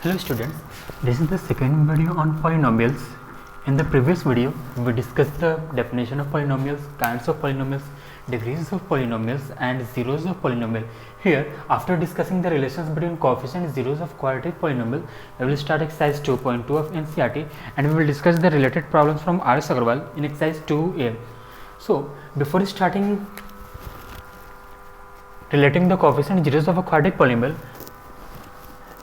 Hello students, this is the second video on polynomials. In the previous video, we discussed the definition of polynomials, kinds of polynomials, degrees of polynomials and zeros of polynomial. Here, after discussing the relations between coefficient and zeros of quadratic polynomial, we will start exercise 2.2 of NCERT and we will discuss the related problems from R.S. Agarwal in exercise 2A. So, before starting relating the coefficient and zeros of a quadratic polynomial,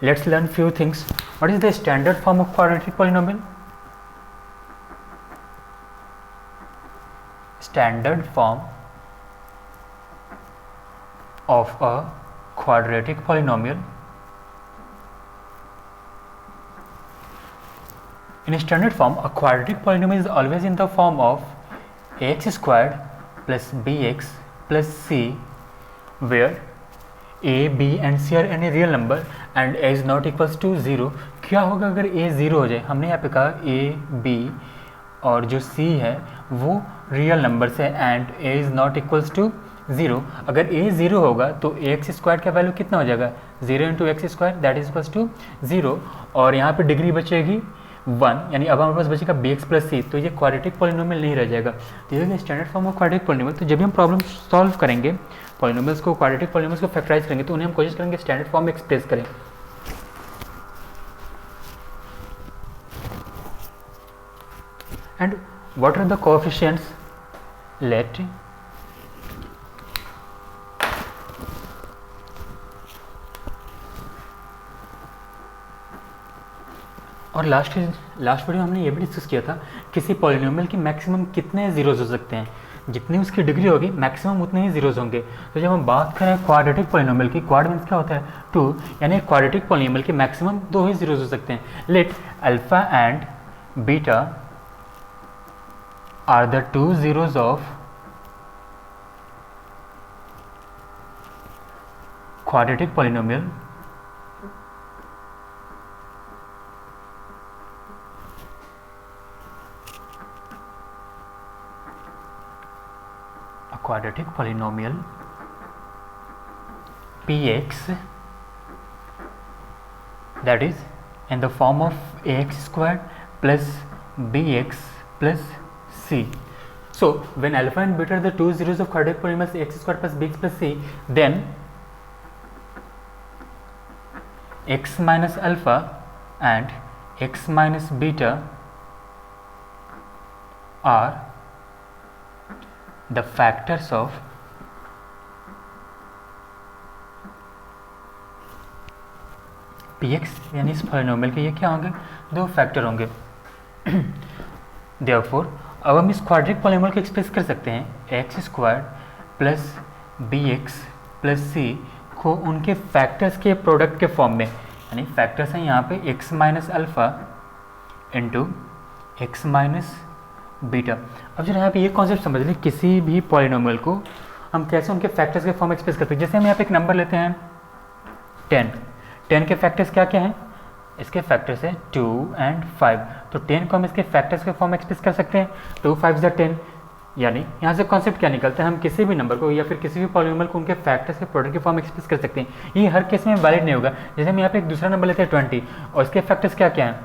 let's learn few things. What is the standard form of quadratic polynomial? Standard form of a quadratic polynomial. In a standard form, a quadratic polynomial is always in the form of ax squared plus bx plus c, where a, b and c are any real number and a is not equals to 0. क्या होगा अगर a 0 हो जाए? हमने यहाँ पे कहा a, b और जो c है वो रियल नंबर्स है and a is not equals to 0. अगर a 0 होगा तो एक्स स्क्वायर का वैल्यू कितना हो जाएगा? 0 into x square that is equals to 0 और यहाँ पे डिग्री बचेगी 1, यानी अब हमारे पास बचेगा bx प्लस c. तो ये क्वाड्रेटिक पॉलिनोमियल नहीं रह जाएगा. तो ये standard form of quadratic polynomial. तो जब भी हम प्रॉब्लम सॉल्व करेंगे पॉलिनोमियल्स को, क्वाड्रेटिक पॉलिनोमियल्स को फैक्टराइज करेंगे तो उन्हें हम कोशिश करेंगे स्टैंडर्ड फॉर्म में एक्सप्रेस करें. And what are the coefficients? Let और लास्ट वीडियो हमने ये भी डिस्कस किया था किसी पॉलिनोमियल की मैक्सिमम कितने जीरोज हो सकते हैं. जितनी उसकी डिग्री होगी मैक्सिमम उतने ही जीरोज होंगे. तो जब हम बात करें क्वाड्रेटिक पॉलिनोमियल की, क्वाड मीन्स क्या होता है? 2, यानी क्वाड्रेटिक पॉलिनोमियल के मैक्सिमम 2 ही जीरोज हो सकते हैं. Let alpha and beta are the 2 zeros of quadratic polynomial quadratic polynomial px that is in the form of ax squared plus bx plus c. So when alpha and beta are the 2 zeros of quadratic polynomial ax squared plus bx plus c, then x minus alpha and x minus beta are the factors of px, यानी इस polynomial के ये क्या होंगे? 2 factor होंगे. Therefore अब हम इस क्वाड्रेटिक पॉलिनोमियल को एक्सप्रेस कर सकते हैं x squared plus b x plus c को उनके फैक्टर्स के प्रोडक्ट के फॉर्म में, यानी फैक्टर्स हैं यहाँ पे x minus alpha into x minus beta. अब जरा यहाँ पे ये कॉन्सेप्ट समझ लें, किसी भी पॉलिनोमियल को हम कैसे उनके फैक्टर्स के फॉर्म में एक्सप्रेस करते हैं. जैसे हम यहाँ पे एक नंबर लेते हैं 10 के फैक्टर्स क्या क्या हैं? इसके फैक्टर्स है 2 एंड 5. तो 10 को हम इसके फैक्टर्स के फॉर्म में एक्सप्रेस कर सकते हैं. 2 5 10, यानी यहाँ से कॉन्सेप्ट क्या निकलता है? हम किसी भी नंबर को या फिर किसी भी पॉलिनोमियल को उनके फैक्टर्स के प्रोडक्ट के फॉर्म में एक्सप्रेस कर सकते हैं. ये हर केस में वैलिड नहीं होगा. जैसे हम यहाँ पे एक दूसरा नंबर लेते हैं 20 और इसके फैक्टर्स क्या क्या हैं?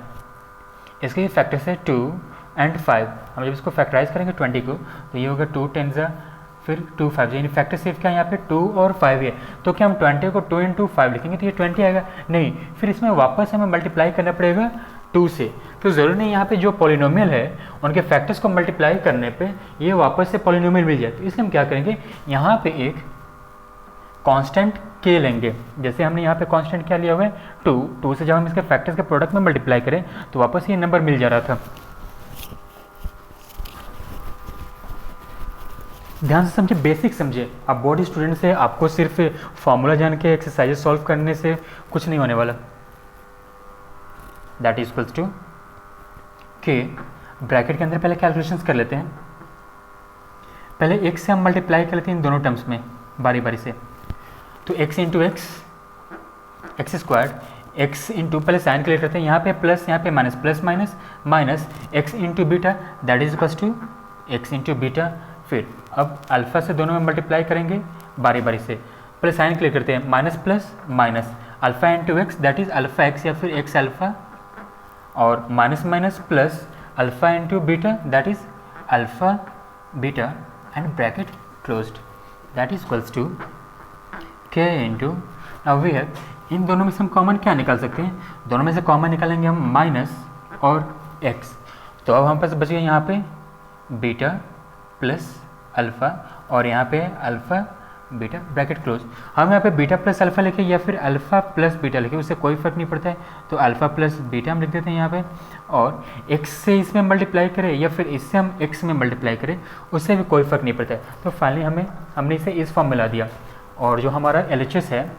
इसके फैक्टर्स है 2 एंड 5. हम जब इसको फैक्टराइज करेंगे 20 को तो ये होगा 2 10 फिर 2 5, यानी फैक्टर सिर्फ क्या है यहाँ पे 2 और 5 है. तो क्या हम 20 को 2 इंटू 5 लिखेंगे तो ये 20 आएगा? नहीं, फिर इसमें वापस हमें मल्टीप्लाई करना पड़ेगा 2 से. तो ज़रूरी नहीं यहाँ पे जो पॉलिनोमियल है उनके फैक्टर्स को मल्टीप्लाई करने पे ये वापस से पॉलिनोमियल मिल जाए. तो इसलिए हम क्या करेंगे, यहाँ पे एक कांस्टेंट के लेंगे. जैसे हमने यहाँ पे कांस्टेंट क्या लिया हुआ है 2 से जब हम इसके फैक्टर्स के प्रोडक्ट में मल्टीप्लाई करें तो वापस ये नंबर मिल जा रहा था. ध्यान से समझे, बेसिक समझे. आप बोर्ड स्टूडेंट से आपको सिर्फ फॉर्मूला जान के एक्सरसाइजेस सॉल्व करने से कुछ नहीं होने वाला. दैट इज इक्वल्स टू के, ब्रैकेट के अंदर पहले कैलकुलेशंस कर लेते हैं. पहले x से हम मल्टीप्लाई कर लेते हैं इन दोनों टर्म्स में बारी बारी से. तो x into x squared, x into पहले साइन क्लियर करते हैं, यहाँ पे प्लस यहाँ पे minus, plus minus minus x into beta that is equals to x into beta. फिर अब अल्फ़ा से दोनों में मल्टीप्लाई करेंगे बारी बारी से. पहले साइन क्लियर करते हैं, minus plus minus, alpha into x that is alpha x या फिर एक्स अल्फ़ा, और minus minus plus alpha into beta that is alpha beta and bracket closed that is equals to k into, now we have इन दोनों में से हम common क्या निकाल सकते हैं, दोनों में से कॉमन निकालेंगे हम माइनस और एक्स, तो अब हमारे पास बच गया यहाँ पे बीटा प्लस अल्फ़ा और यहाँ पे अल्फ़ा बीटा ब्रैकेट क्लोज। हम यहाँ पे बीटा प्लस अल्फ़ा लिखे या फिर अल्फ़ा प्लस बीटा लिखे उससे कोई फ़र्क नहीं पड़ता है, तो अल्फ़ा प्लस बीटा हम लिख देते हैं यहाँ पे, और x से इसमें मल्टीप्लाई करें या फिर इससे हम x में मल्टीप्लाई करें उससे भी कोई फ़र्क नहीं पड़ता है। तो फाइनली हमने इसे इस फॉर्म में ला दिया, और जो हमारा LHS है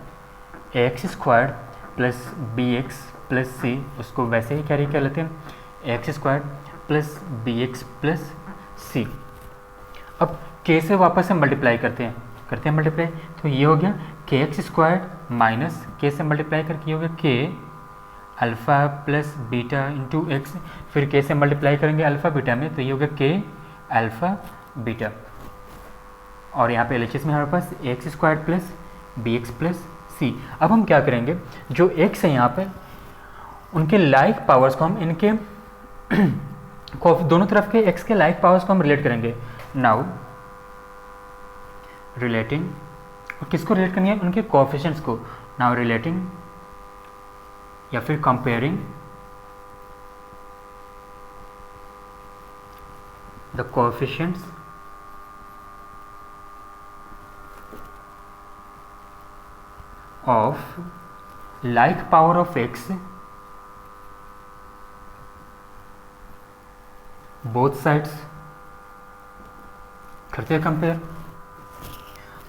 ax squared plus b x plus c, उसको वैसे ही कैरी कर लेते हैं x squared plus b x plus c. अब k से वापस से मल्टीप्लाई करते हैं मल्टीप्लाई, तो ये हो गया के एक्स स्क्वायर्ड माइनस के से मल्टीप्लाई करके ये हो गया के alpha plus beta into x, फिर के से मल्टीप्लाई करेंगे अल्फ़ा बीटा में तो ये हो गया के अल्फ़ा बीटा, और यहाँ पे LHS में हमारे पास x squared plus b x plus c. अब हम क्या करेंगे, जो एक्स है यहाँ पे उनके लाइक पावर्स को हम इनके दोनों तरफ के एक्स के लाइक पावर्स को हम रिलेट करेंगे। नाउ रिलेटिंग, और किसको रिलेट करनी है, उनके कोएफिशिएंट्स को। नाउ रिलेटिंग या फिर comparing the coefficients of like power of x both sides, करते हैं कंपेयर।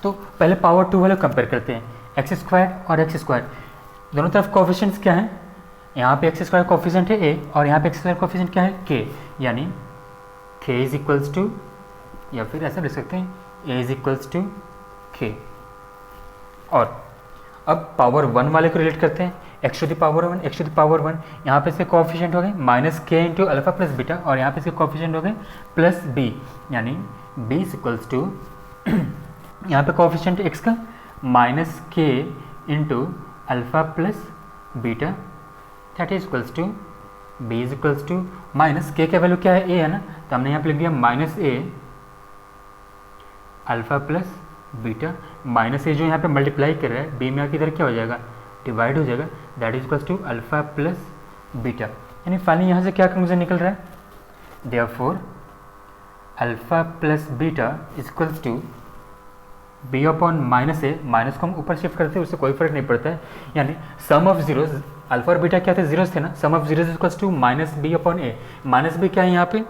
तो पहले पावर 2 वाले कंपेयर करते हैं, एक्स स्क्वायर और एक्स स्क्वायर दोनों तरफ कोएफिशिएंट्स क्या हैं, यहाँ पे एक्स स्क्वायर कोएफिशिएंट है ए और यहाँ पे एक्स स्क्वायर कोएफिशिएंट क्या है के, यानी के इज इक्वल्स टू, या फिर ऐसा लिख सकते हैं ए इज इक्वल्स टू के। और अब पावर 1 वाले को रिलेट करते हैं, x to the power 1 x to the power 1, यहाँ पे इसके कोएफिशिएंट हो गए minus k into alpha plus beta, और यहाँ पे इसके कोएफिशिएंट हो गए प्लस बी, यानी बी इज इक्वल्स टू यहाँ पे कोएफिशिएंट एक्स का minus k into alpha plus beta that is equals to b is equals to minus k का वैल्यू क्या है, ए है ना, तो हमने यहाँ पे लिख दिया माइनस ए अल्फा प्लस बीटा, माइनस ए जो यहाँ पे मल्टीप्लाई कर रहा है बी में आके इधर क्या हो जाएगा, डिवाइड हो जाएगा, that is equals to alpha plus beta. यानी फाइनली यहाँ से क्या कंक्लूजन निकल रहा है, therefore alpha plus beta is equals to b upon minus a, minus को हम ऊपर शिफ्ट करते हैं उससे कोई फर्क नहीं पड़ता है, यानी सम ऑफ जीरोज, अल्फा और बीटा क्या थे, जीरोज थे ना, sum of zeros equals to minus b upon a, minus b क्या है यहाँ पे,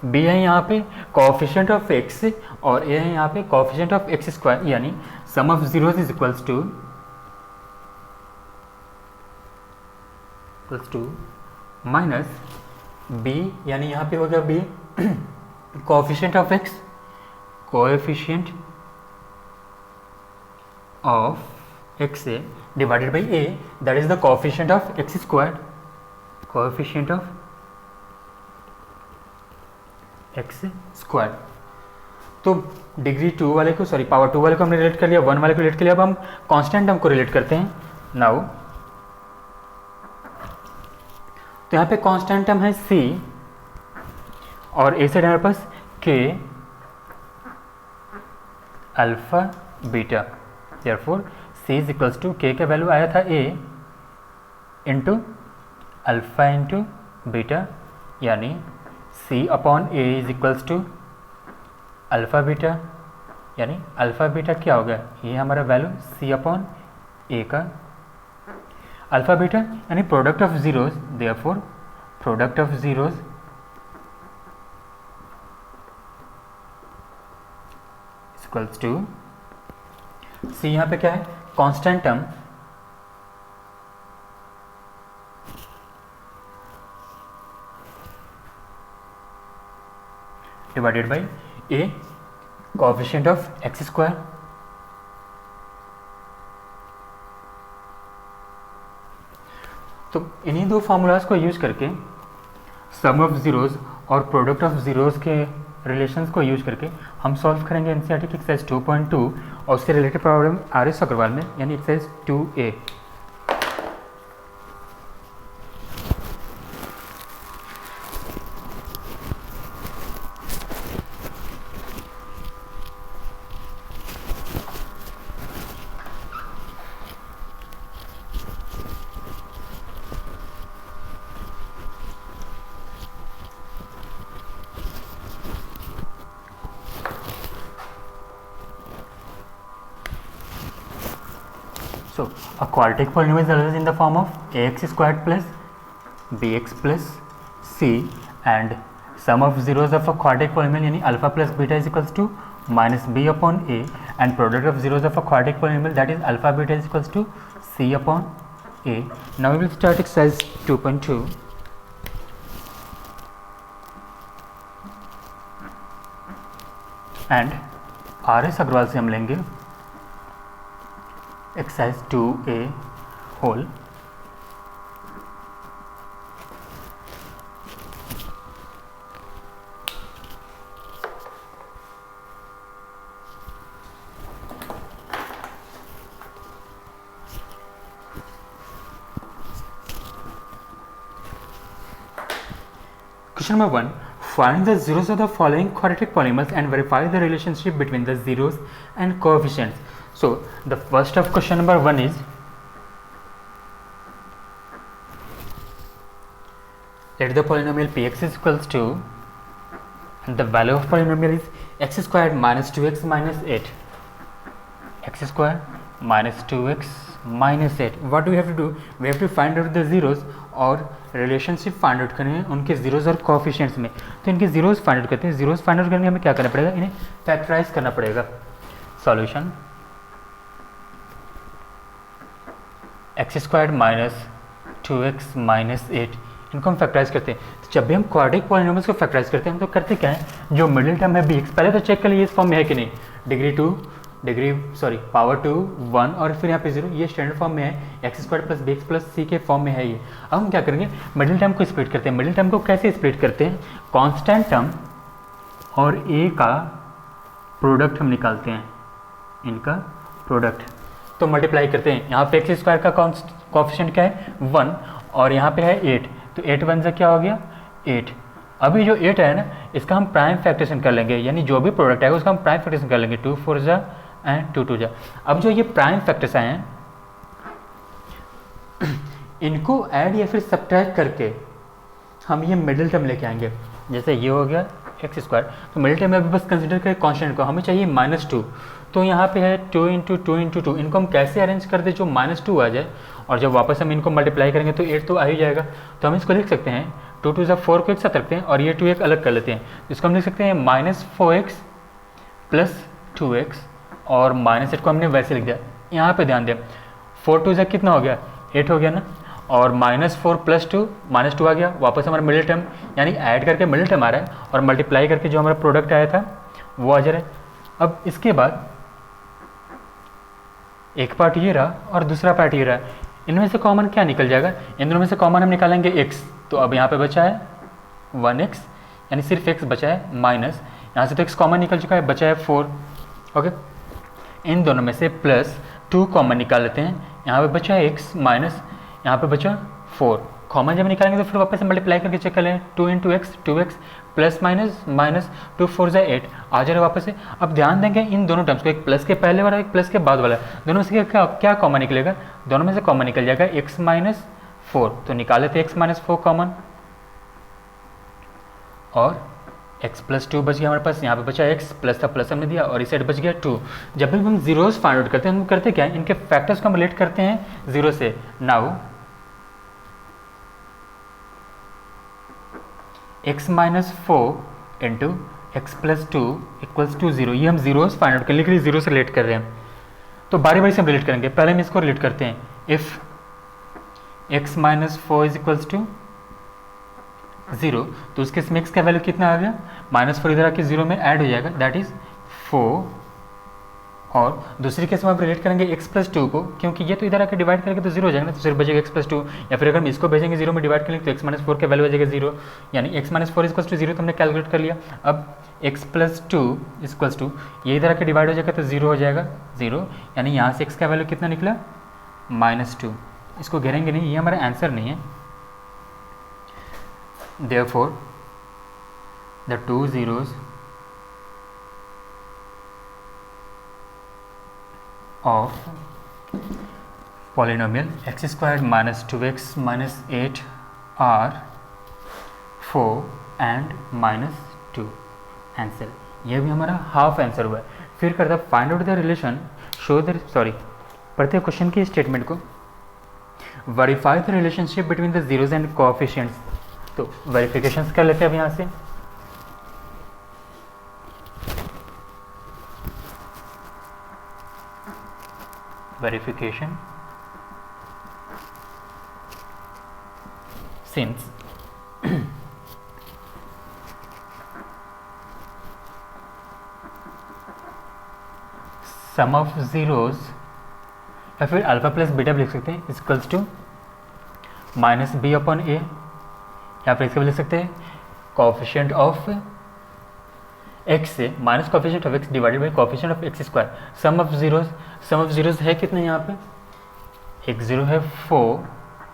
बी है यहाँ पे कोएफिशिएंट ऑफ एक्स और ए है यहाँ पे कोएफिशिएंट ऑफ एक्स स्क्वायर, यानी sum of zeros is equals to minus b, यानी यहाँ पे हो गया b coefficient of x, coefficient of x a divided by a that is the coefficient of x square, coefficient of x square. तो degree 2 वाले को, sorry power 2 वाले को हमने रिलेट कर लिया, 1 वाले को रिलेट कर लिया, अब हम कांस्टेंट टर्म को रिलेट करते हैं। नाउ तो यहाँ पे कांस्टेंट टर्म है c और ए साइड हमारे पास k alpha beta, therefore c is equals to k का वैल्यू आया था a into alpha into beta, यानी c upon a is equals to alpha beta, यानी अल्फा बीटा क्या हो गया, ये हमारा वैल्यू c अपॉन a का अल्फा बीटा, यानी product of zeros, therefore product of zeros equals to c, यहाँ पे क्या है constant term divided by a coefficient of x square. तो इन्हीं दो फार्मूलाज को यूज करके सम ऑफ जीरोज और प्रोडक्ट ऑफ जीरोज के रिलेशंस को यूज करके हम सॉल्व करेंगे एनसीईआरटी की एक्सरसाइज 2.2 और उससे रिलेटेड प्रॉब्लम RS अग्रवाल में, यानी exercise 2A। So a quadratic polynomial is always in the form of ax squared plus bx plus c, and sum of zeros of a quadratic polynomial यानी alpha plus beta is equals to minus b upon a, and product of zeros of a quadratic polynomial that is alpha beta is equals to c upon a. Now we will start exercise 2.2. And R S Agarwal से हम लेंगे exercise 2A whole. Question number 1. Find the zeros of the following quadratic polynomials and verify the relationship between the zeros and coefficients. So the first of question number 1 is, let the polynomial px is equals to, and the value of polynomial is x squared minus 2x minus 8. X squared minus 2x minus 8. What do we have to do? We have to find out the zeros और relationship find out करने हैं उनके zeros और coefficients में. तो इनके zeros find out करते हैं. जीरोज फाइंड आउट करने के हमें क्या करना पड़ेगा? इन्हें फैक्टराइज करना पड़ेगा. Solution x squared minus 2x minus 8, इनको हम फैक्टराइज करते हैं. तो जब भी हम क्वाड्रेटिक पॉलिनोमियल्स को फैक्टराइज करते हैं हम तो करते क्या है, जो मिडिल टर्म है bx, पहले तो चेक कर लिए इस फॉर्म में है कि नहीं. पावर 2 1 और फिर यहाँ पे 0, ये स्टैंडर्ड फॉर्म में है. X square plus bx plus c के फॉर्म में है ये. अब हम क्या करेंगे, मिडिल टर्म को स्प्लिट करते हैं. मिडिल टर्म को कैसे स्प्लिट करते हैं? कांस्टेंट टर्म और a का प्रोडक्ट हम निकालते हैं, इनका प्रोडक्ट. तो मल्टीप्लाई करते हैं. यहाँ पे एक्स स्क्वायर का कोएफिशिएंट क्या है? 1, और यहाँ पे है 8. तो 8 1 से क्या हो गया? 8. अभी जो 8 है ना, इसका हम प्राइम फैक्टरेशन कर लेंगे, यानी जो भी प्रोडक्ट है उसका हम प्राइम फैक्टरेशन कर लेंगे. 2 4 जा एंड 2 2 जा. अब जो ये प्राइम फैक्टर्स आए हैं इनको ऐड या फिर सब्ट्रैक्ट करके हम ये मिडिल टर्म लेके आएंगे. जैसे ये हो गया एक्स स्क्वायर, तो मिडिल टर्म में अभी बस कंसिडर करें कांस्टेंट को. हमें चाहिए -2, तो यहाँ पे है 2 × 2 × 2. इनको हम कैसे अरेंज कर दे जो -2 आ जाए, और जब वापस हम इनको मल्टीप्लाई करेंगे तो 8 तो आ ही जाएगा. तो हम इसको लिख सकते हैं 2 2 जा 4 को एक साथ रखते हैं और ये 2 एक अलग कर लेते हैं. इसको हम लिख सकते हैं -4x प्लस 2x, और -8 को हमने वैसे लिख दिया. यहाँ पे ध्यान दें, 4 2 जा कितना हो गया? 8 हो गया ना, और -4 प्लस 2 -2 आ गया. वापस हमारा मिडिल टर्म, यानी ऐड करके मिडिल टर्म आ रहा है और मल्टीप्लाई करके जो हमारा प्रोडक्ट आया था वो आ जा रहा है. अब इसके बाद एक पार्ट ये रहा और दूसरा पार्ट ये रहा. इनमें से कॉमन क्या निकल जाएगा? इन दोनों में से कॉमन हम निकालेंगे x. तो अब यहाँ पे बचा है 1x, यानी सिर्फ x बचा है, माइनस यहाँ से तो x कॉमन निकल चुका है, बचा है 4. ओके, इन दोनों में से प्लस 2 कॉमन निकाल लेते हैं. यहाँ पे बचा है x माइनस यहाँ पे बचा 4. कॉमन जब निकालेंगे तो फिर वापस से मल्टीप्लाई करके चेक कर लें. 2 × x 2x प्लस माइनस 2 4 जा 8 आ जा रहा है वापस से. अब ध्यान देंगे इन दोनों टर्म्स को, एक प्लस के पहले वाला एक प्लस के बाद वाला, दोनों से क्या कॉमन निकलेगा? दोनों में से कॉमन निकल जाएगा x माइनस 4. तो निकाले थे x माइनस 4 कॉमन, और x प्लस 2 बच गया हमारे पास. यहाँ पे बचा x प्लस था, प्लस हमने दिया, और इस साइड बच गया 2. जब भी हम जीरोस फाइंड आउट करते हैं हम करते क्या है, इनके फैक्टर्स को हम रिलेट करते हैं 0 से. Now x minus 4 into x plus 2 equals to 0. ये हम जीरोस फाइंड आउट करने के लिए 0 से रिलेट कर रहे हैं. तो बारी बारी से हम रिलेट करेंगे. पहले हम इसको रिलेट करते हैं. If x minus 4 is equals to 0, तो उसके इसमें x का वैल्यू कितना आ गया? -4 इधर आके 0 में ऐड हो जाएगा, दैट इज 4. और दूसरी केस में आप रिलेट करेंगे x प्लस 2 को, क्योंकि ये तो इधर आके डिवाइड करेंगे तो 0 हो जाएगा ना, तो सिर्फ बचेगा x प्लस 2. या फिर अगर हम इसको भेजेंगे 0 में डिवाइड करेंगे तो x माइनस 4 का वैल्यू बचेगा 0, यानी x माइनस 4 इक्वल्स टू 0 तो हमने कैलकुलेट कर लिया. अब x प्लस 2 इक्वल्स टू, ये इधर आके डिवाइड हो जाएगा तो 0 हो जाएगा 0, यानी यहाँ से x का वैल्यू कितना निकला? -2. इसको घेरेंगे नहीं, ये हमारा आंसर नहीं है. Therefore, the two zeros of polynomial x squared minus 2x minus 8 are 4 and -2. Answer, यह भी हमारा हाफ आंसर हुआ है. फिर करता find out the relation, show the पढ़ते हैं क्वेश्चन की स्टेटमेंट को। Verify the relationship between the zeros and coefficients. तो वेरिफिकेशंस कर लेते हैं अब यहाँ से। Verification since sum of zeros, या फिर अल्फा प्लस बीटा भी लिख सकते हैं, equals to minus b upon a, या फिर इसका भी लिख सकते हैं कोएफिशिएंट ऑफ एक्स से minus coefficient of x divided by coefficient of x square. Sum of zeros है कितने यहाँ पे, एक जीरो है 4,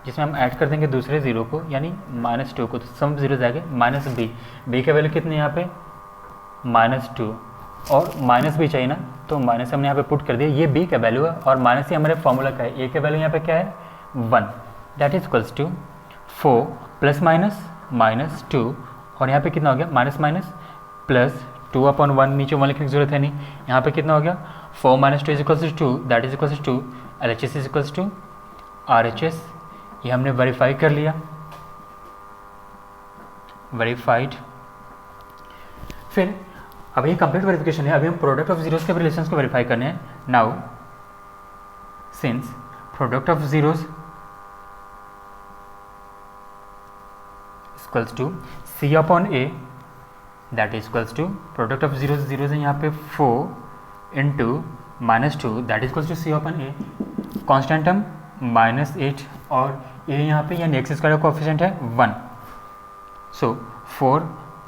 जिसमें हम ऐड कर देंगे दूसरे जीरो को यानी -2 को, तो सम ऑफ जीरोज आएगा माइनस बी का वैल्यू कितने यहाँ पे -2, और माइनस भी चाहिए ना, तो माइनस हमने यहाँ पे पुट कर दिया, ये बी का वैल्यू है और माइनस ही हमारे फॉर्मूला का है, ए का वैल्यू यहाँ पे क्या है 1, that is equals to 4 plus minus 2, और यहाँ पे कितना हो गया माइनस माइनस प्लस 2 अपॉन 1, नीचे 1 लिखने की जरूरत है नहीं, यहाँ पे कितना हो गया 4 - 2 is equals to 2, that is equals to LHS is equals to RHS। ये हमने वेरीफाई कर लिया, वेरीफाइड। फिर अब ये कंप्लीट वेरिफिकेशन है, अभी हम प्रोडक्ट ऑफ जीरोस के रिलेशंस को वेरीफाई करने हैं। Now since product of zeros equals to C upon A, that is equals to product of zeros है यहाँ पे 4 into -2, that is equals to C upon A, constant term -8 और A यहाँ पे यानी एक्स स्क्वायर का कोएफिशिएंट है 1। सो 4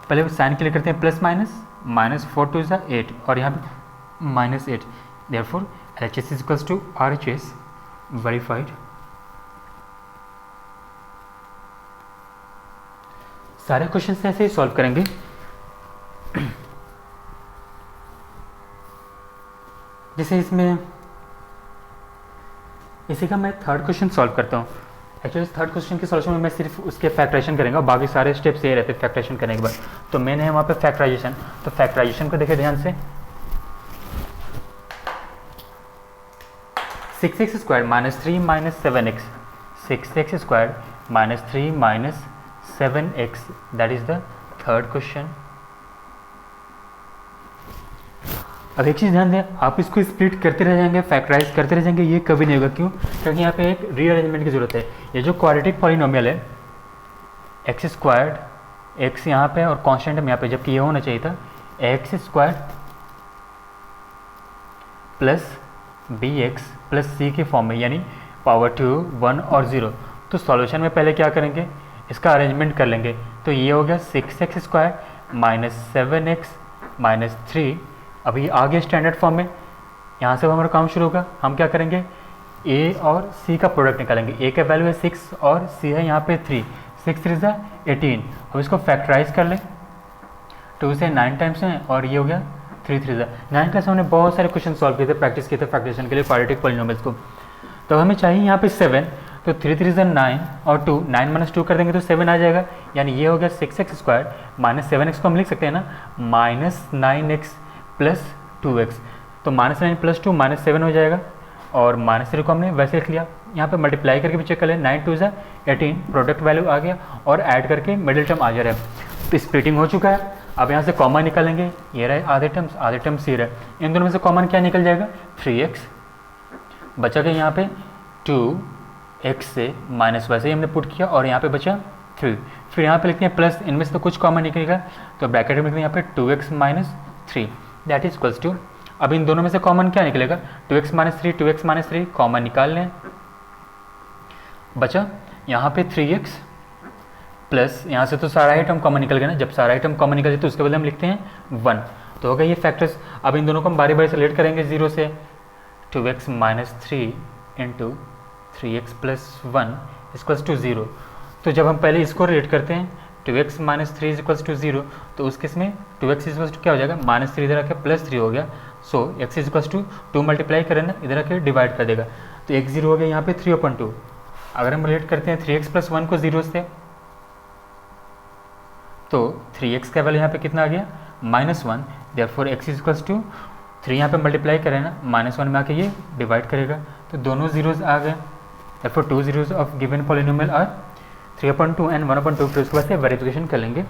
पहले साइन के लिए करते हैं प्लस माइनस -4 2 is 8 और यहाँ पे -8, therefore LHS is equals to RHS, verified. सारे क्वेश्चन ऐसे ही सॉल्व करेंगे। जैसे इसमें इसी का मैं थर्ड क्वेश्चन सॉल्व करता हूँ। एक्चुअली थर्ड क्वेश्चन के सॉल्यूशन में मैं सिर्फ उसके फैक्टराइजेशन करेंगे और बाकी सारे स्टेप्स ये रहते हैं फैक्टराइजेशन करने के बाद। तो मैंने है वहाँ पे फैक्टराइजेशन, तो फैक्टराइजेशन को देखें ध्यान से। 6x square -3 - 7x, 6x square -3 - 7x, that is the third question. अब एक चीज़ ध्यान दें, आप इसको स्प्लिट करते रह जाएंगे, फैक्टराइज करते रह जाएंगे, ये कभी नहीं होगा। क्यों? क्योंकि यहाँ पे एक रीअरेंजमेंट की जरूरत है। ये जो क्वाड्रेटिक पॉलिनोमियल है एक्स स्क्वायर्ड, एक्स यहाँ पे और कांस्टेंट हम यहाँ पे, जबकि ये होना चाहिए था x squared plus b x plus c के फॉर्म में, यानी पावर 2 1 और 0। तो सॉल्यूशन में पहले क्या करेंगे, इसका अरेंजमेंट कर लेंगे। तो ये हो गया 6x स्क्वायर -7x -3, अभी आगे स्टैंडर्ड फॉर्म में, यहाँ से हमारा काम शुरू होगा। हम क्या करेंगे, a और c का प्रोडक्ट निकालेंगे। a का वैल्यू है 6 और c है यहाँ पे 3, 6 3 ज़ा 18। अब इसको फैक्टराइज कर लें, 2 से 9 टाइम्स हैं और ये हो गया 3 3 ज़ा 9 टाइम्स। हमने बहुत सारे क्वेश्चन सॉल्व किए थे, प्रैक्टिस किए थे फैक्टराइजेशन के लिए क्वाड्रेटिक पॉलिनोमियल्स को। तो हमें चाहिए यहाँ पे 7, तो 3 3 ज़ा 9 और 2, 9 - 2 कर देंगे तो 7 आ जाएगा, यानी ये हो गया 6x स्क्वायर -7x को हम लिख सकते हैं ना -9x प्लस 2x, तो -9 + 2 -7 हो जाएगा, और -3 को हमने वैसे लिख लिया। यहाँ पे मल्टीप्लाई करके भी चेक कर लें, 9 2 ज़ा 18, प्रोडक्ट वैल्यू आ गया और ऐड करके मिडिल टर्म आ जा रहा है। तो स्प्लिटिंग हो चुका है। अब यहाँ से कॉमन निकालेंगे, ये रहे आधे टर्म्स ये रहे। इन दोनों में से कॉमन क्या निकल जाएगा, 3x बचा गया यहाँ पे 2x से माइनस, वैसे ही हमने पुट किया, और यहाँ पे बचा 3। फिर यहाँ पे लिखते हैं प्लस, इनमें से तो कुछ कॉमन निकलेगा, तो ब्रैकेट में लिखते हैं यहाँ पे 2x - 3, that is equals to, अब इन दोनों में से कॉमन क्या निकलेगा, 2x - 3 कॉमन निकाल लें, बचा यहाँ पे 3x प्लस, यहाँ से तो सारा आइटम कॉमन निकल गया ना, जब सारा आइटम कॉमन निकल जाए तो उसके बदले हम लिखते हैं 1। तो हो गया ये फैक्टर्स। अब इन दोनों को हम बारी बारी से रिलेट करेंगे 0 से, 2x - 3 into 3x + 1 equals to 0। तो जब हम पहले इसको रिलेट करते हैं 2x - 3 इक्वल्स टू 0, तो उस केस में 2x इक्वल्स टू क्या हो जाएगा, -3 इधर आके +3 हो गया। सो x इक्वल्स टू 2 मल्टीप्लाई करें ना, इधर आके डिवाइड कर देगा, तो x 0 हो गया यहाँ पे 3/2। अगर हम रिलेट करते हैं 3x + 1 को 0 से, तो 3x का वैल्यू यहाँ पे कितना आ गया, -1, देयरफॉर x इक्वल्स टू 3 यहाँ पे मल्टीप्लाई करें ना, -1 में आके ये डिवाइड करेगा, तो दोनों जीरोज आ गए। therefore 2 zeros of given polynomial are 3/2 and 1/2। फिर उसके बाद से वेरिफिकेशन कर लेंगे,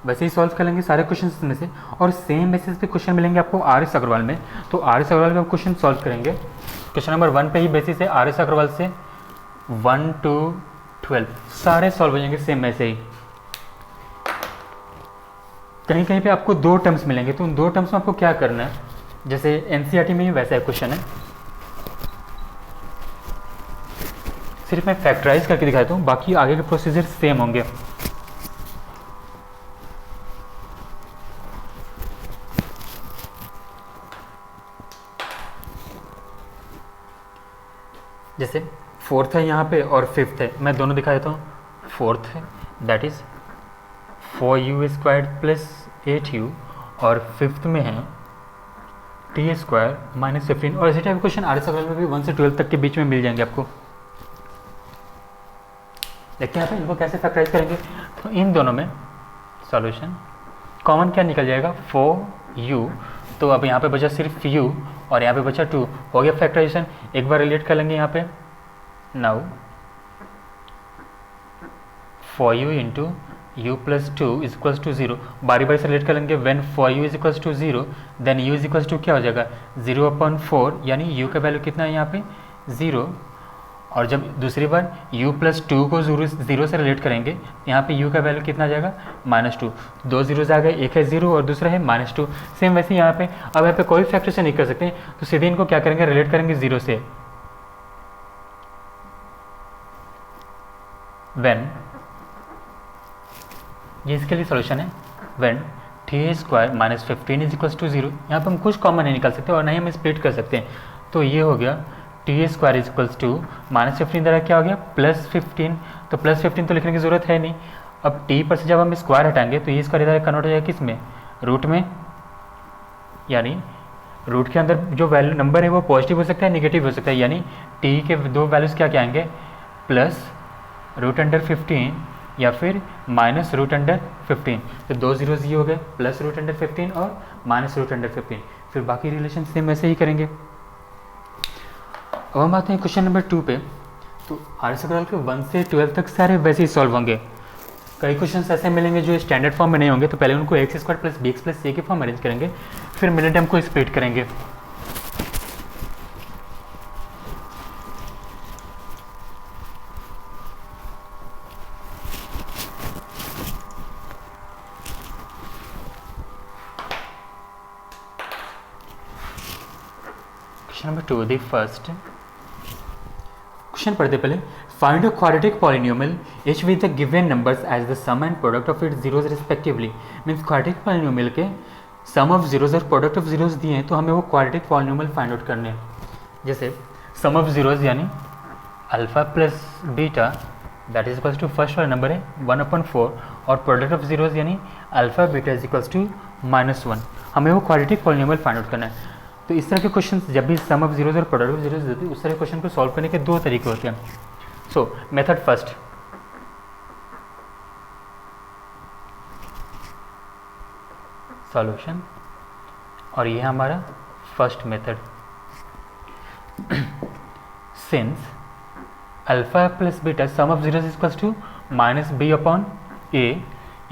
वैसे ही सॉल्व कर लेंगे सारे क्वेश्चन में से। और सेम बेसिस पे क्वेश्चन मिलेंगे आपको आर एस अग्रवाल में, तो आर एस अग्रवाल में आप क्वेश्चन सॉल्व करेंगे। क्वेश्चन नंबर 1 पे ही बेसिस है आर एस अग्रवाल से 1 to 12 सारे सॉल्व हो जाएंगे सेम ऐसे ही। कहीं कहीं पे आपको 2 टर्म्स मिलेंगे, तो उन 2 टर्म्स में आपको क्या करना है, जैसे एनसीईआरटी में ही वैसा है क्वेश्चन है, सिर्फ मैं फैक्टराइज करके दिखाता हूँ, बाकी आगे के प्रोसीजर सेम होंगे। जैसे फोर्थ है यहाँ पे और फिफ्थ है, मैं दोनों दिखा देता हूँ। फोर्थ है that is 4u² plus 8u, और फिफ्थ में है t² माइनस 15। और ऐसे type question R S Agarwal में भी 1 से 12 तक के बीच में मिल जाएंगे आपको। देखते हैं यहाँ पे इनको कैसे फैक्टराइज करेंगे। तो इन दोनों में सॉल्यूशन कॉमन क्या निकल जाएगा, 4u, तो अब यहाँ पे बचा सिर्फ u और यहाँ पे बचा 2, हो गया फैक्टराइजेशन। एक बार रिलेट कर लेंगे यहाँ पे, now 4u into u plus 2 is equals to 0। बारी बारी से रिलेट कर लेंगे। When 4u is equals to 0 then u is equals to क्या हो जाएगा 0/4, यानी u का वैल्यू कितना है यहाँ पे 0। और जब दूसरी बार u प्लस 2 को 0 से रिलेट करेंगे, यहाँ पे u का वैल्यू कितना आ जाएगा -2। 2 जीरोज आ गए, एक है 0 और दूसरा है -2। सेम वैसे यहाँ पे, अब यहाँ पे कोई फैक्टरेशन नहीं कर सकते, तो सीधे इनको क्या करेंगे, रिलेट करेंगे 0 से। व्हेन, ये इसके लिए सॉल्यूशन है, when t² minus 15 is equals to 0। यहाँ पे हम कुछ कॉमन नहीं निकाल सकते और नहीं हम स्प्लिट कर सकते हैं, तो ये हो गया t² इज इक्वल्स टू -15 द्वारा क्या हो गया +15। तो +15 तो लिखने की जरूरत है नहीं। अब t पर से जब हम स्क्वायर हटाएंगे तो ये स्क्वायर इधर कन्वर्ट हो जाएगा किस में, रूट में, यानी रूट के अंदर जो वैल्यू नंबर है वो पॉजिटिव हो सकता है, नेगेटिव हो सकता है, यानी t के 2 वैल्यूज़ क्या क्या आएंगे, +√15 या फिर -√15। तो 2 जीरोज ये हो गए, +√15 और -√15। फिर बाकी रिलेशन सेम ऐसे ही करेंगे। अब हम आते हैं क्वेश्चन नंबर 2 पे। तो आर एस अग्रवाल के 1 से 12 तक सारे वैसे ही सॉल्व होंगे। कई क्वेश्चन ऐसे मिलेंगे जो स्टैंडर्ड फॉर्म में नहीं होंगे, तो पहले उनको x² + bx + c के फॉर्म में अरेंज करेंगे, फिर मिनट टाइम को स्प्लिट करेंगे। Question number 2, the first question पढ़ते पहले, find a quadratic polynomial each with the given numbers as the sum and product of its zeros respectively. Means quadratic polynomial के sum of zeros और product of zeros दिए हैं, तो हमें वो quadratic polynomial find out करने हैं। जैसे सम ऑफ जीरोज यानी alpha plus beta that is equals to first वाला नंबर है 1/4, और प्रोडक्ट ऑफ जीरोज यानी alpha beta is equals to -1। हमें वो क्वाड्रेटिक पॉलिनोमियल फाइंड आउट करना है। तो इस तरह के क्वेश्चन जब भी सम ऑफ जीरोज और प्रोडक्ट ऑफ जीरोज होते हैं, उस तरह के क्वेश्चन को सॉल्व करने के 2 तरीके होते हैं। सो मेथड फर्स्ट, सॉल्यूशन, और ये हमारा first method. Since alpha plus beta sum of zeros equals to -b/a,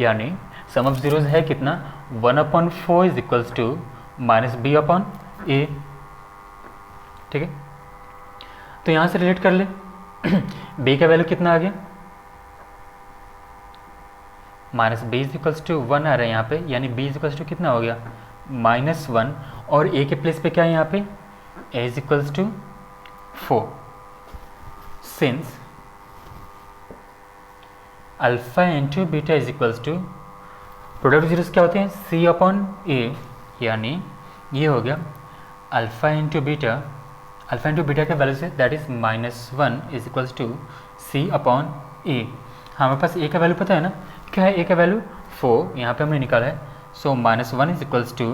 यानी सम ऑफ जीरोज है कितना 1/4 इज इक्वल्स टू -b/a। ठीक है, तो यहाँ से रिलेट कर ले b का वैल्यू कितना आ गया -b इज इक्वल्स टू 1 आ रहा है यहाँ पे, यानी b इज इक्वल्स टू कितना हो गया -1, और a के प्लेस पे क्या है यहाँ पे a is equals to 4। Since alpha into beta is equals to product zeros क्या होते हैं c/a, यानी ये हो गया alpha into beta, alpha into beta का वैल्यू से that is -1 is equals to c/a। हमारे पास a का वैल्यू पता है ना, क्या है a का वैल्यू 4, यहाँ पे हमने निकाला है। सो -1 इज इक्वल्स टू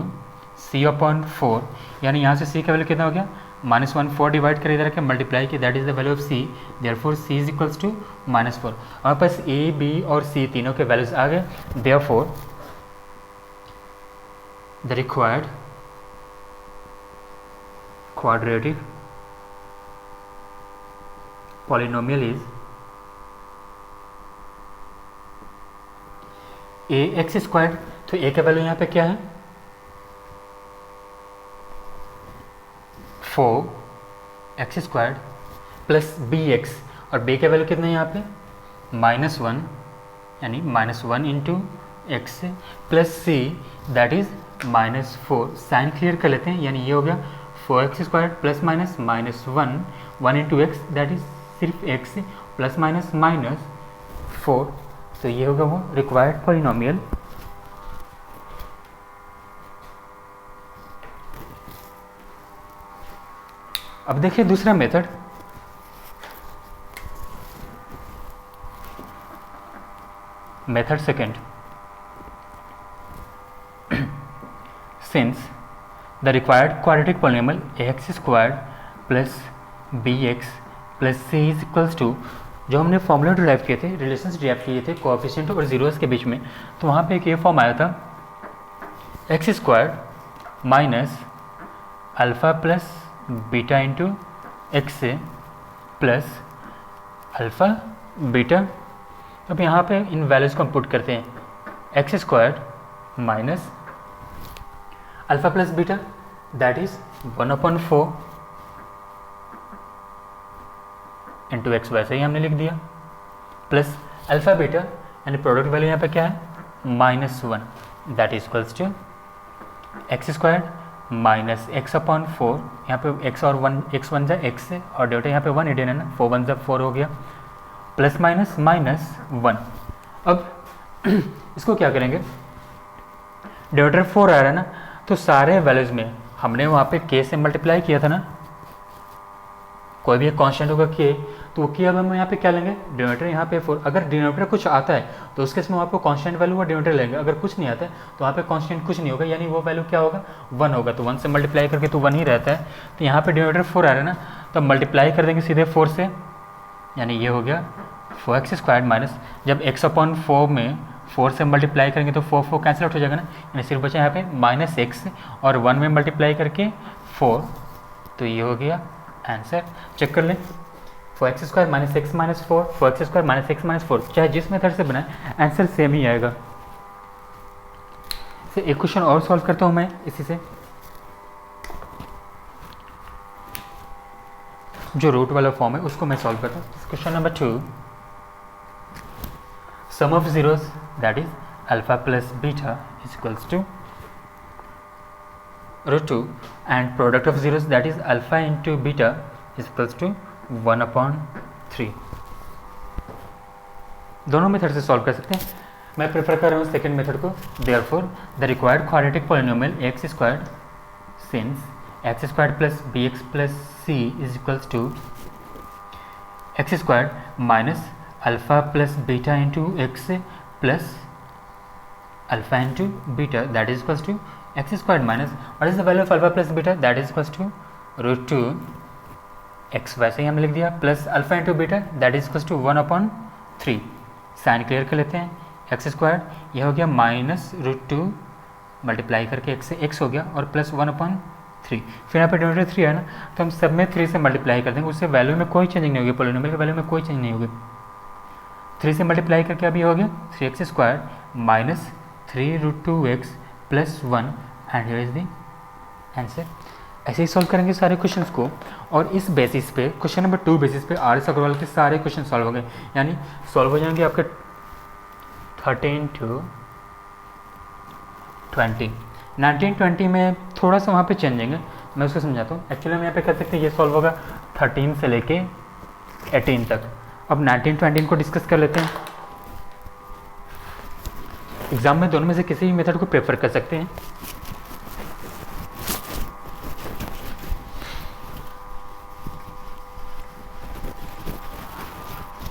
c/4, यानी यहाँ से c का वैल्यू कितना हो गया -1, 4 डिवाइड कर इधर के मल्टीप्लाई की that is the value of c, therefore c is equals to -4। हमारे पास a, b और c तीनों के वैल्यूज आ गए, therefore the required quadratic polynomial is a x square, तो ए का वैल्यू यहाँ पे क्या है 4x square plus b x, और बी का वैल्यू कितना है यहाँ पे -1, यानी -1 into x plus c that is -4। Sign clear कर लेते हैं, यानी ये हो गया 4x square plus minus -1 into x that is सिर्फ x प्लस माइनस -4, तो ये होगा वो रिक्वायर्ड पॉलिनोमियल। अब देखिए दूसरा method, method second, since the required quadratic polynomial ax squared plus bx plus c is equals to, जो हमने फॉर्मूला डिराइव किए थे, रिलेशंस डिराइव किए थे कोएफिशिएंट और जीरोस के बीच में, तो वहाँ पे एक ये फॉर्म आया था x squared minus alpha plus beta into x plus alpha beta. अब यहाँ पे इन वैल्यूज़ को हम पुट करते हैं, x squared minus alpha plus beta that is 1/4 into x, वैसे ही हमने लिख दिया, प्लस अल्फ़ा बीटा यानी प्रोडक्ट वैल्यू यहाँ पे क्या है -1 that is equals to x squared minus x/4, यहाँ पे x और 1 x 1 जा x से, और डेटा यहाँ पे 1 हिडन है ना, 4 1 जा 4 हो गया, प्लस माइनस -1। अब इसको क्या करेंगे, डिनोमिनेटर 4 आ रहा है ना, तो सारे वैल्यूज़ में हमने वहाँ पे k से मल्टीप्लाई किया था ना, कोई भी एक कांस्टेंट होगा k, तो k अब हम यहाँ पे क्या लेंगे, डिनोमिनेटर यहाँ पे 4। अगर डिनोमिनेटर कुछ आता है तो उस केस में आपको कांस्टेंट वैल्यू और डिनोमिनेटर लेंगे, अगर कुछ नहीं आता है तो वहाँ पे कांस्टेंट कुछ नहीं होगा, यानी वो वैल्यू क्या होगा 1 होगा, तो 1 से मल्टीप्लाई करके तो 1 ही रहता है। तो यहाँ पे डिनोमिनेटर 4 आ रहा है ना, तो मल्टीप्लाई कर देंगे सीधे 4 से, यानी ये हो गया 4x स्क्वायर माइनस, जब x/4 में 4 से मल्टीप्लाई करेंगे तो 4 कैंसिल आउट हो जाएगा ना, यानी सिर्फ बचा यहाँ पे -x और 1 में मल्टीप्लाई करके 4, तो ये हो गया आंसर। चेक कर लें, 4x square minus x minus 4, 4x square minus x minus 4, चाहे जिस मेथड से बनाए आंसर सेम ही आएगा। से एक क्वेश्चन और सॉल्व करता हूँ मैं इसी से, जो रूट वाला फॉर्म है उसको मैं सॉल्व करता हूँ। Question number 2, sum of zeros that is alpha plus beta is equals to √2 and product of zeros that is alpha into beta is equals to 1/3। दोनों मेथड से सॉल्व कर सकते हैं, मैं प्रेफर कर रहा हूँ सेकेंड मेथड को। Therefore the required quadratic polynomial x squared since x squared plus b x plus c is equals to x squared minus alpha plus beta into x plus alpha into beta that is equals to x squared minus what is the value of alpha plus beta that is equals to √2 x, वैसे ही हमने लिख दिया, plus alpha into beta that is equals to 1/3। Sign clear कर लेते हैं, x squared यह हो गया -√2 मल्टीप्लाई करके x से x हो गया और प्लस 1/3, फिर यहाँ पे डिनोमिनेटर 3 है ना, तो हम सब में 3 से मल्टीप्लाई कर देंगे, उससे वैल्यू में कोई चेंजिंग नहीं होगी, पॉलिनोमियल की वैल्यू में कोई चेंज नहीं होगी। 3 से मल्टीप्लाई करके अभी हो गया 3x squared minus 3√2x plus 1 and here is the answer. ऐसे ही सॉल्व करेंगे सारे क्वेश्चंस को, और इस बेसिस पे क्वेश्चन नंबर 2 बेसिस पे आर एस अग्रवाल के सारे क्वेश्चन सॉल्व हो गए, यानी सॉल्व हो जाएंगे आपके 13 to 20। 19 20 में थोड़ा सा वहाँ पे चेंजिंग है, मैं उसको समझाता हूँ। एक्चुअली हम यहाँ पे कर सकते हैं ये सॉल्व होगा 13 से लेके 18 तक। अब 19 20 को डिस्कस कर लेते हैं। एग्जाम में दोनों में से किसी भी मेथड को प्रेफर कर सकते हैं।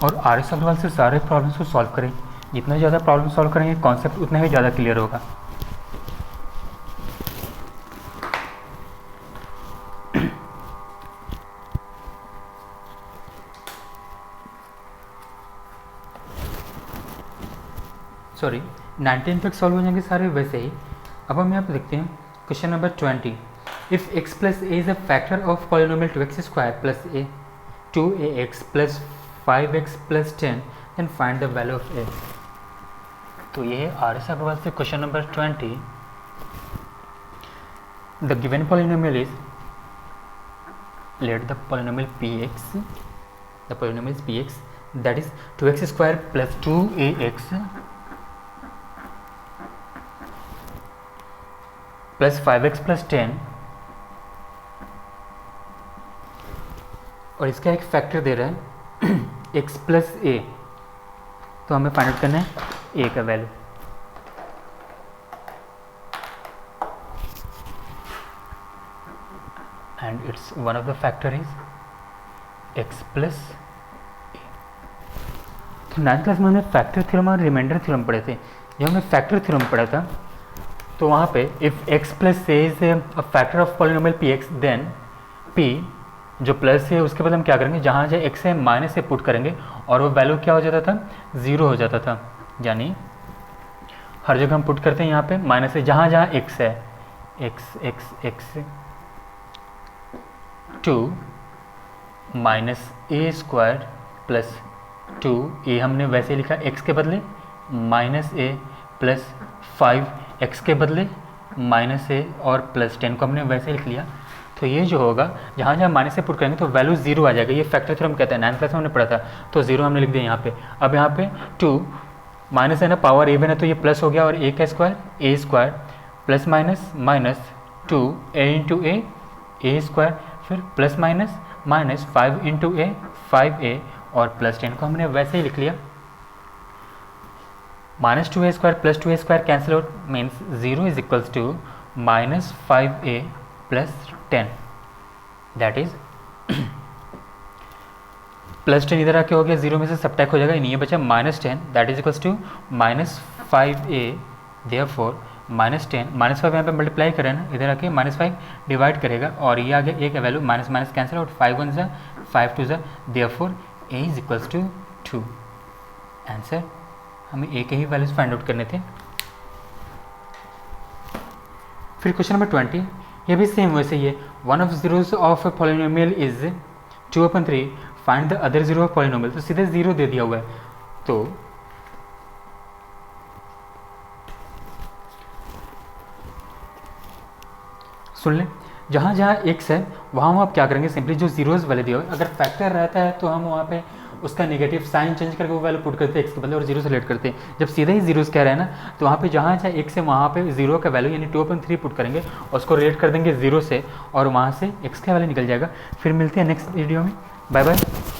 और आर एस अग्रवाल से सारे प्रॉब्लम्स को सॉल्व करें, जितना ज़्यादा प्रॉब्लम सॉल्व करेंगे कॉन्सेप्ट उतना ही ज़्यादा क्लियर होगा। सॉरी 19 तक सॉल्व हो जाएंगे सारे वैसे ही। अब हम यहाँ पे देखते हैं question number 20। If x plus a is a factor of polynomial 2x square plus a 2ax plus 5x plus 10 then find the value of a। तो ये है आर एस अग्रवाल से question number 20। The given polynomial is, let the polynomial px, the polynomial is px, that is 2x square plus 2ax plus 5x plus 10, और इसका एक factor दे रहा है x plus a, तो हमें फाइंड आउट करना है a का value. and its one of the factor is x plus a। तो 9th क्लास में हमने फैक्टर थ्योरम और रिमाइंडर थ्योरम पढ़े थे। जब हमने फैक्टर थ्योरम पढ़ा था तो वहाँ पे if x plus a is a factor of polynomial px then p जो प्लस है उसके बाद हम क्या करेंगे, जहाँ जहाँ x है माइनस से पुट करेंगे और वो वैल्यू क्या हो जाता था, 0 हो जाता था। यानी हर जगह हम पुट करते हैं यहाँ पे माइनस से, जहाँ जहाँ x है x 2 माइनस ए स्क्वायर प्लस 2 ए हमने वैसे लिखा x के बदले, माइनस ए प्लस 5 x के बदले माइनस ए और प्लस 10 को हमने वैसे लिख लिया। तो ये जो होगा जहाँ जहाँ माइनस से पुट करेंगे तो वैल्यू 0 आ जाएगा। ये फैक्टर थ्योरम कहते हैं, 9th क्लास में हमने पढ़ा था। तो 0 हमने लिख दिया यहाँ पे। अब यहाँ पे 2 माइनस है ना, पावर इवन है तो ये प्लस हो गया, और ए का स्क्वायर ए स्क्वायर प्लस माइनस माइनस 2 ए इंटू ए स्क्वायर, फिर प्लस माइनस माइनस 5 इंटू ए 5a और प्लस 10 को हमने वैसे ही लिख लिया। Minus 2a square plus 2a square cancel out means 0 is equals to minus 5a plus 10, that is plus 10 इधर आके हो गया, 0 में से सबट्रैक्ट हो जाएगा, ये बचा minus 10 that is equals to minus 5a, therefore minus 10 minus 5 यहाँ पे मल्टीप्लाई करें ना, इधर आके माइनस 5 डिवाइड करेगा और ये आगे a का value minus minus cancel out, 5 1 ज़ा 5 2 ज़ा, therefore a is equals to 2। Answer हमें a के ही वैल्यूज फाइंड आउट करने थे। फिर क्वेश्चन नंबर 20, ये भी सेम वैसे ही है। One of zeros of a polynomial is 2/3, find the other zero of polynomial. तो सीधे 0 दे दिया हुआ है, तो सुन लें, जहाँ जहाँ x है वहाँ हम आप क्या करेंगे, सिंपली जो जीरोज वाले दिए हुए, अगर फैक्टर रहता है तो हम वहाँ पे उसका नेगेटिव साइन चेंज करके वो वैल्यू पुट करते हैं x के बदले और जीरो से लेट करते हैं। जब सीधे ही जीरोस कह रहे हैं ना, तो वहाँ पे जहाँ जहाँ x है वहाँ पे जीरो का वैल्यू यानी 2/3 पुट करेंगे और उसको रिलेट कर देंगे जीरो से, और वहाँ से x का वैल्यू निकल जाएगा। फिर मिलते हैं नेक्स्ट वीडियो में, बाय बाय।